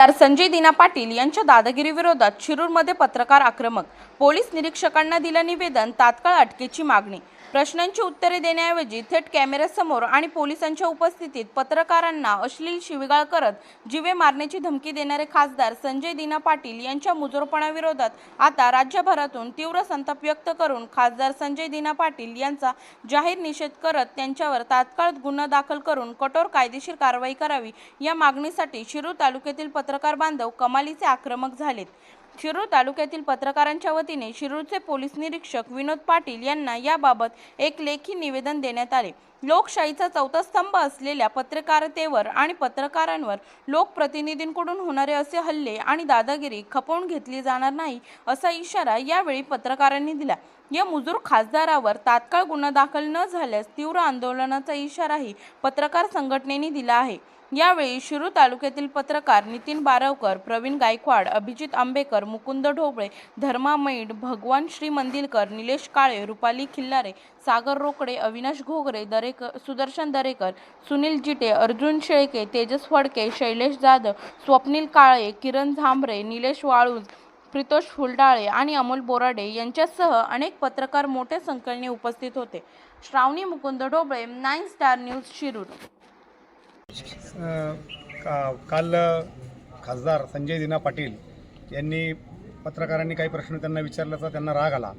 तर संजय दिना पाटील यांच्या दादागिरीविरोधात शिरूरमध्ये पत्रकार आक्रमक, पोलीस निरीक्षकांना दिलं निवेदन, तात्काळ अटकेची मागणी। प्रश्नांची उत्तरे देण्याऐवजी थेट कॅमेऱ्यासमोर आणि पोलिसांच्या उपस्थितीत पत्रकारांना अश्लील शिवीगाळ करत जीवे मारण्याची धमकी देणारे खासदार संजय दिना पाटील यांच्या मुजोरपणाविरोधात आता राज्यभरातून तीव्र संताप व्यक्त करून खासदार संजय दिना पाटील यांचा जाहीर निषेध करत त्यांच्यावर तात्काळ गुन्हा दाखल करून कठोर कायदेशीर कारवाई करावी या मागणीसाठी शिरूर तालुक्यातील पत्रकार बांधव कमालीचे आक्रमक झालेत। शिरूर तालुक्यातील पत्रकारांच्या वतीने शिरूरचे पोलीस निरीक्षक विनोद पाटील यांना याबाबत एक लेखी निवेदन देण्यात आले। लोकशाहीचा चौथा स्तंभ असलेल्या पत्रकारितेवर आणि पत्रकारांवर लोकप्रतिनिधींकडून होणारे असे हल्ले आणि दादागिरी खपवून घेतली जाणार नाही असा इशारा यावेळी पत्रकारांनी दिला। या मुजूर खासदारावर तात्काळ गुन्हा दाखल न झाल्यास तीव्र आंदोलनाचा इशाराही पत्रकार संघटनेने दिला आहे। यावेळी शिरूर तालुक्यातील पत्रकार नितीन बारवकर, प्रवीण गायकवाड, अभिजित आंबेकर, मुकुंद ढोबळे, धर्मा मैड, भगवान श्री मंदिलकर, निलेश काळे, रुपाली खिल्लारे, सागर रोकडे, अविनाश घोगरे, सुदर्शन दरेकर, सुनील जिटे, अर्जुन शेळके, तेजस फडके, शैलेश जाधव, स्वप्नील काळे, किरण झांबरे, निलेश वाळूज, प्रितोष फुलडाळे आणि अमोल बोराडे यांच्यासह अनेक पत्रकार मोठ्या संख्येने उपस्थित होते। श्रावणी मुकुंद ढोबळे, 9 स्टार न्यूज, शिरूर। काल खासदार संजय दिना पाटील यांनी पत्रकारांनी काही प्रश्न त्यांना विचारल्याचा त्यांना राग आला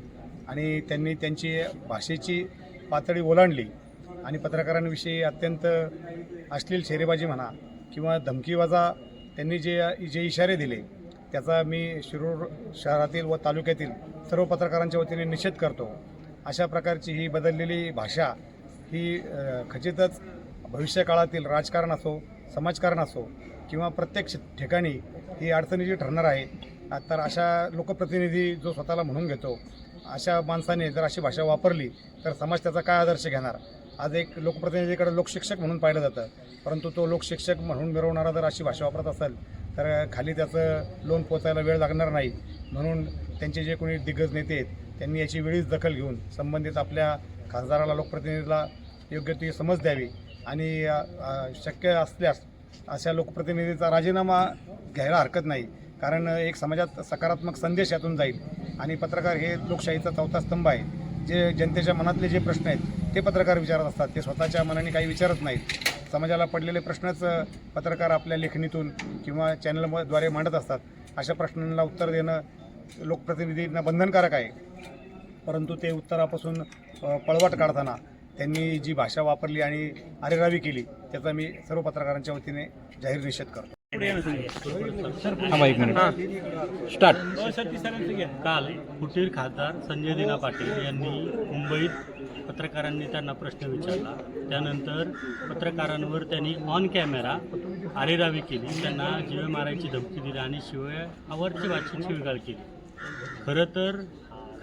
आणि त्यांनी त्यांची भाषेची पातळी ओलांडली आणि पत्रकारांविषयी अत्यंत अश्लील शेरेबाजी म्हणा किंवा धमकीवाजा त्यांनी जे इशारे दिले त्याचा मी शिरूर शहरातील व तालुक्यातील सर्व पत्रकारांच्या वतीने निषेध करतो। अशा प्रकारची ही बदललेली भाषा ही खचितच भविष्यकाळातील राजकारण असो, समाजकारण असो किंवा प्रत्येक ठिकाणी ही अडचणीची ठरणार आहे। तर अशा लोकप्रतिनिधी जो स्वतःला म्हणून घेतो अशा माणसाने जर अशी भाषा वापरली तर समाज त्याचा काय आदर्श घेणार। आज एक लोकप्रतिनिधीकडे लोकशिक्षक म्हणून पाहिलं जातं, परंतु तो लोकशिक्षक म्हणून मिरवणारा जर अशी भाषा वापरत असेल तर खाली त्याचं लोन पोचायला वेळ लागणार नाही। म्हणून त्यांचे जे कोणी दिग्गज नेते आहेत त्यांनी याची वेळीच दखल घेऊन संबंधित आपल्या खासदाराला, लोकप्रतिनिधीला योग्य ती समज द्यावी आणि शक्य असल्यास अशा लोकप्रतिनिधीचा राजीनामा घ्यायला हरकत नाही, कारण एक समाजात सकारात्मक संदेश यातून जाईल आणि पत्रकार हे लोकशाहीचा चौथा स्तंभ आहे। जे जनतेच्या मनातले जे प्रश्न आहेत ते पत्रकार विचारत असतात, ते स्वतःच्या मनाने काही विचारत नाहीत। समाजाला पडलेले प्रश्नच पत्रकार आपल्या लेखणीतून किंवा चॅनलद्वारे मांडत असतात। अशा प्रश्नांना उत्तर देणं लोकप्रतिनिधींना बंधनकारक आहे, परंतु ते उत्तरापासून पळवाट काढताना त्यांनी जी भाषा वापरली आणि अरेरावी केली त्याचा मी सर्व पत्रकारांच्या वतीने जाहीर निषेध करतो। काल फुटीर खासदार संजय दिना पाटील यांनी मुंबईत पत्रकारांनी त्यांना प्रश्न विचारला, त्यानंतर पत्रकारांवर त्यांनी ऑन कॅमेरा अरेरावी केली, त्यांना जीवे मारायची धमकी दिली आणि शिवाय आवडची भाषेची शिवीगाळ केली। खरं तर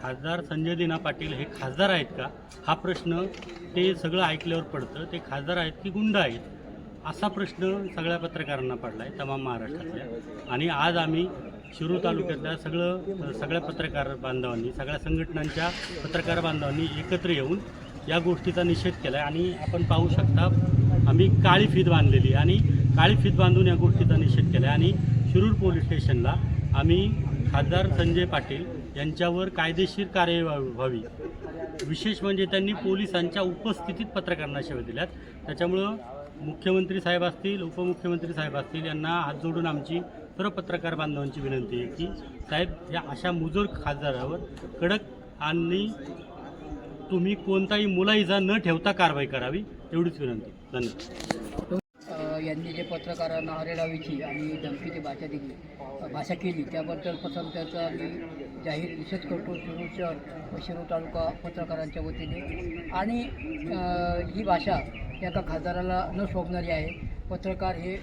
खासदार संजय दिना पाटील हे खासदार आहेत का हा प्रश्न ते सगळं ऐकल्यावर पडतं। ते खासदार आहेत की गुंड आहेत असा प्रश्न सगळ्या पत्रकारांना पडला आहे तमाम महाराष्ट्रातल्या। आणि आज आम्ही शिरूर तालुक्यातल्या सगळ्या पत्रकार बांधवांनी, सगळ्या संघटनांच्या पत्रकार बांधवांनी एकत्र येऊन या गोष्टीचा निषेध केला आहे। आणि आपण पाहू शकता आम्ही काळी फीत बांधलेली आणि काळी फीत बांधून या गोष्टीचा निषेध केला आहे। आणि शिरूर पोलीस स्टेशनला आम्ही खासदार संजय पाटील यांच्यावर कायदेशीर कार्यवाही व्हावी, विशेष म्हणजे त्यांनी पोलिसांच्या उपस्थितीत पत्रकारांना शिव्या दिल्यात। त्याच्यामुळं मुख्यमंत्री साहेब असतील, उपमुख्यमंत्री साहेब असतील यांना हात जोडून आमची सर्व पत्रकार बांधवांची विनंती आहे की साहेब या अशा मुजोर खासदारावर कडक आणि तुम्ही कोणताही मुलाइजा न ठेवता कारवाई करावी एवढीच विनंती। धन्यवाद। यांनी जे पत्रकारांना अरेरावीची आणि धमकीची भाषा केली त्याबद्दल त्याचा आम्ही जाहीर निषेध करतो शिरूर शहर व शिरूर तालुका पत्रकारांच्या वतीने। आणि ही भाषा एका खासदाराला न शोभणारी आहे। पत्रकार हे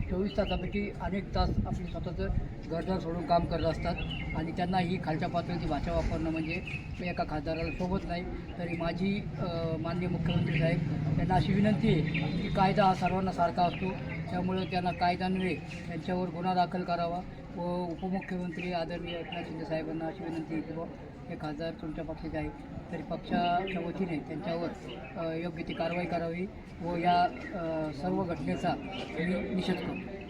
24 तासापैकी अनेक तास आपली स्वतःचं घरदार सोडून काम करत असतात आणि त्यांना ही खालच्या पातळीची भाषा वापरणं म्हणजे एका खासदाराला शोभत नाही। तरी माझी माननीय मुख्यमंत्री साहेब यांना अशी विनंती आहे की कायदा हा सर्वांना सारखा असतो, त्यामुळे त्यांना कायद्यान्वये त्यांच्यावर गुन्हा दाखल करावा व उपमुख्यमंत्री आदरणीय एकनाथ शिंदे साहेबांना अशी विनंती आहे की हे खासदार तुमच्या पक्षाचे आहे तरी पक्षाच्या वतीने त्यांच्यावर योग्य ती कारवाई करावी व या सर्व घटनेचा मी निषेध करतो।